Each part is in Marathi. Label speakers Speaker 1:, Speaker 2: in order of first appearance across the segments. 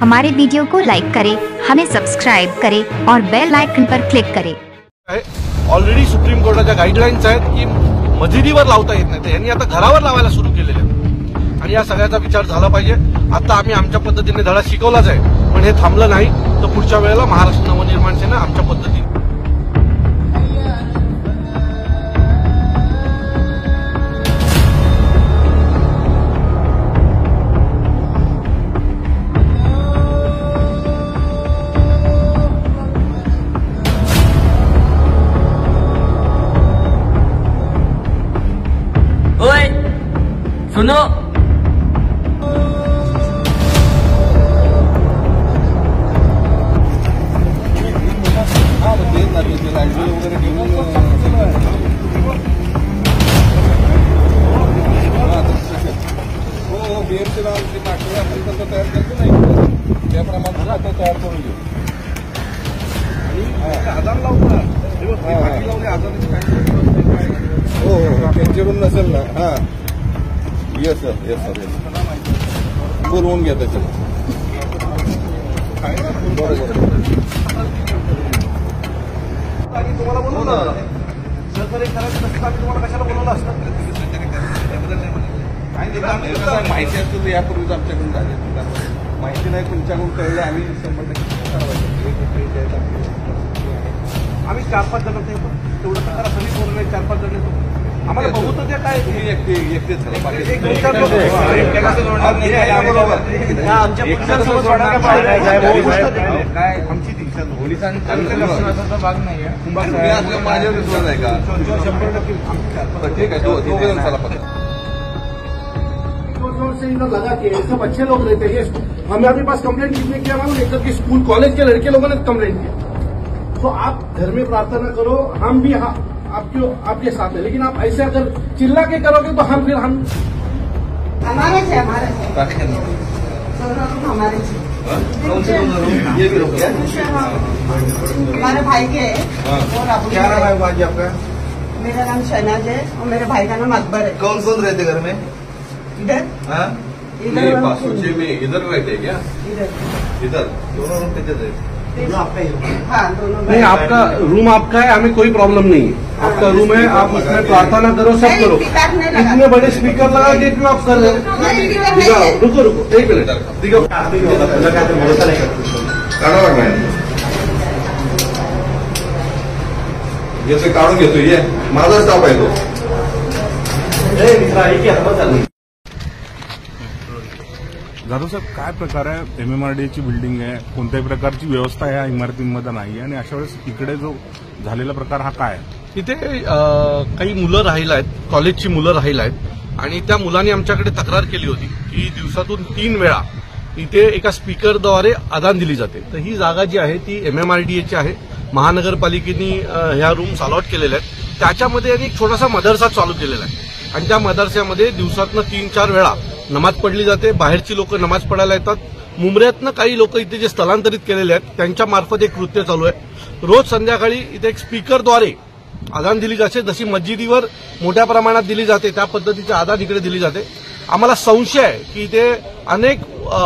Speaker 1: हमारे वीडियो को लाइक करें, हमें सब्सक्राइब करें और बेल आइकन पर क्लिक करें।
Speaker 2: ऑलरेडी सुप्रीम कोर्टाच्या गाईडलाईन्स आहेत की मशिदीवर लावता येत नाही, यांनी आता घरावर लावायला सुरू केलेले आहे आणि या सगळ्याचा विचार झाला पाहिजे। आता आम्ही आमच्या पद्धतीने धडा शिकवलाच आहे, पण हे थांबलं नाही तर पुढच्या वेळेला महाराष्ट्र नवनिर्माण सेना आमच्या पद्धतीने
Speaker 3: सुनो
Speaker 4: बीएमसी तयार करतो नाही त्याप्रमाणे आता तयार करून घेऊ आधार लावणार हो त्यांच्याकडून नसेल ना। हा येस सर बोलवून घ्या त्याच्यात बरोबर तुम्हाला बोलू ना सहकार्य करायचं नसतं आम्ही तुम्हाला कशाला बोलवलं असतं माहिती असतं यापूर्वीच आमच्याकडून झाले माहिती नाही तुमच्याकडून कळलं आम्ही 100% आम्ही 4-5 जण तेवढं प्रकार सगळी बोलू नाही 4-5 जण येतो आम्हाला बघू तर काय एकटेच काय आमची पोलिसांचा भाग नाही माझ्या विश्वास आहे का 100% ठीक है 2 जण चला
Speaker 5: से इन लोग लगा के सब अच्छे लोग रहते हैं। हमें अपने पास कंप्लेंट किसने किया मालूम है? कि स्कूल कॉलेज के लड़के लोगों ने कंप्लेंट किया। तो आप घर में प्रार्थना करो, हम भी आपके साथ है, लेकिन आप ऐसे अगर चिल्ला के करोगे तो हम
Speaker 6: हमारे से
Speaker 4: ये भी रुक गया
Speaker 6: हमारे भाई के और
Speaker 4: क्या नाम है बाजी आपका?
Speaker 6: मेरा नाम शहनाज है और मेरे भाई का नाम अकबर है।
Speaker 4: कौन कौन रहते घर में?
Speaker 6: इधर
Speaker 4: इधर पासोचे में इधर रहते क्या? इधर दोनों रूम कितने रहते?
Speaker 6: हाँ दोनों।
Speaker 5: नहीं, आपका रूम आपका है, हमें कोई प्रॉब्लम नहीं है। आपका रूम है, आप उसमें प्रार्थना करो, सब करो। इतने बड़े स्पीकर लगा के क्यों आप कर रहे हो? रुको 1 मिनट दिखाओ।
Speaker 4: जैसे काढून घेतो ये माझा स्टाफ आहे तो।
Speaker 7: जाधव साहेब, काय प्रकार आहे? MMRDAची बिल्डिंग आहे, कोणत्याही प्रकारची व्यवस्था या इमारतींमध्ये नाही आणि अशा वेळेस इकडे जो झालेला प्रकार हा काय आहे?
Speaker 2: इथे काही मुलं राहिला आहेत, कॉलेजची मुलं राहिला आहेत आणि त्या मुलांनी आमच्याकडे तक्रार केली होती की दिवसातून 3 वेळा इथे एका स्पीकरद्वारे आदान दिली जाते। तर ही जागा जी आहे ती MMRDAची आहे, महानगरपालिकेने ह्या रूम्स अलॉट केलेल्या आहेत। त्याच्यामध्ये एक छोटासा मदरसा चालू केलेला आहे आणि त्या मदरस्यामध्ये दिवसातनं 3-4 वेळा नमाज पडली जाते। बाहेरची लोक नमाज पडायला येतात। मुंबऱ्यातनं काही लोक इथे जे स्थलांतरित केलेले आहेत त्यांच्या मार्फत एक कृत्य चालू आहे। रोज संध्याकाळी इथे एक स्पीकरद्वारे आदान दिली जाते, जशी मस्जिदीवर मोठ्या प्रमाणात दिली जाते त्या पद्धतीचे आदान इकडे दिली जाते। आम्हाला संशय आहे की इथे अनेक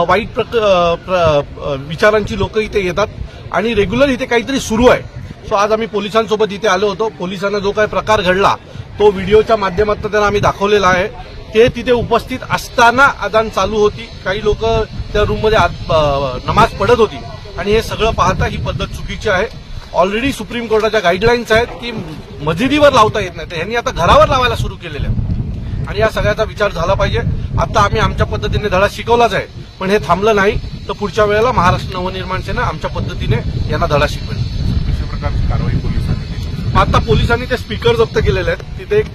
Speaker 2: वाईट विचारांची लोक इथे येतात आणि रेग्युलर इथे काहीतरी सुरू आहे। सो आज आम्ही पोलिसांसोबत इथे आलो होतो। पोलिसांना जो काही प्रकार घडला तो व्हिडिओच्या माध्यमातून त्यांना आम्ही दाखवलेला आहे। ते तिथे उपस्थित असताना आदान चालू होती, काही लोक त्या रूममध्ये नमाज पडत होती आणि हे सगळं पाहता ही पद्धत चुकीची आहे। ऑलरेडी सुप्रीम कोर्टाच्या गाईडलाईन्स आहेत की मशिदीवर लावता येत नाही, यांनी आता घरावर लावायला सुरू केलेले आहे आणि या सगळ्याचा विचार झाला पाहिजे। आता आम्ही आमच्या पद्धतीने धडा शिकवलाच आहे, पण हे थांबलं नाही तर पुढच्या वेळेला महाराष्ट्र नवनिर्माण सेना आमच्या पद्धतीने यांना धडा शिकवेल।
Speaker 7: कशा प्रकारची कारवाई पोलिसांनी केली?
Speaker 2: आता पोलिसांनी ते स्पीकर जप्त केलेले आहेत। तिथे एक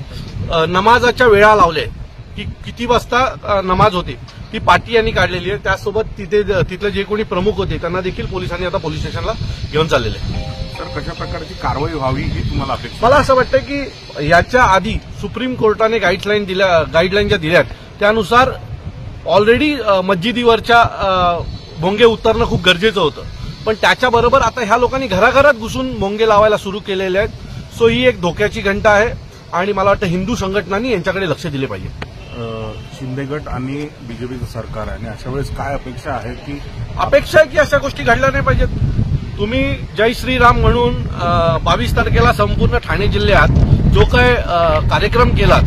Speaker 2: नमाजाच्या वेळा लावल्या आहेत की किती वाजता नमाज होती ती पाटी यांनी काढलेली आहे। त्यासोबत तिथले जे कोणी प्रमुख होते त्यांना देखील पोलिसांनी आता पोलीस स्टेशनला घेऊन चाललेले आहे।
Speaker 7: तर कशा प्रकारची कारवाई व्हावी ही तुम्हाला अपेक्षा?
Speaker 2: मला असं वाटतं की याच्या आधी सुप्रीम कोर्टाने गाईडलाईन ज्या दिल्यात त्यानुसार ऑलरेडी मस्जिदीवरच्या भोंगे उतरणं खूप गरजेचं होतं, पण त्याच्याबरोबर आता ह्या लोकांनी घराघरात घुसून भोंगे लावायला सुरू केलेले आहेत। सो ही एक धोक्याची घंटा आहे आणि मला वाटतं हिंदू संघटनांनी यांच्याकडे लक्ष दिले पाहिजे।
Speaker 7: शिंदे गट आणि बीजेपीचं सरकार आहे आणि अशा वेळेस काय अपेक्षा आहे की
Speaker 2: अपेक्षा आहे की अशा गोष्टी घडल्या नाही पाहिजेत. तुम्ही जय श्रीराम म्हणून 22 तारखेला संपूर्ण ठाणे जिल्ह्यात जो काय कार्यक्रम केलात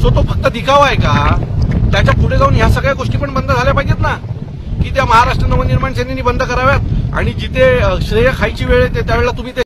Speaker 2: सो तो फक्त दिखावा आहे का? त्याच्या पुढे जाऊन ह्या सगळ्या गोष्टी पण बंद झाल्या पाहिजेत ना, की त्या महाराष्ट्र नवनिर्माण सेनेनी बंद कराव्यात आणि जिथे श्रेय खायची वेळ येते त्यावेळेला तुम्ही ते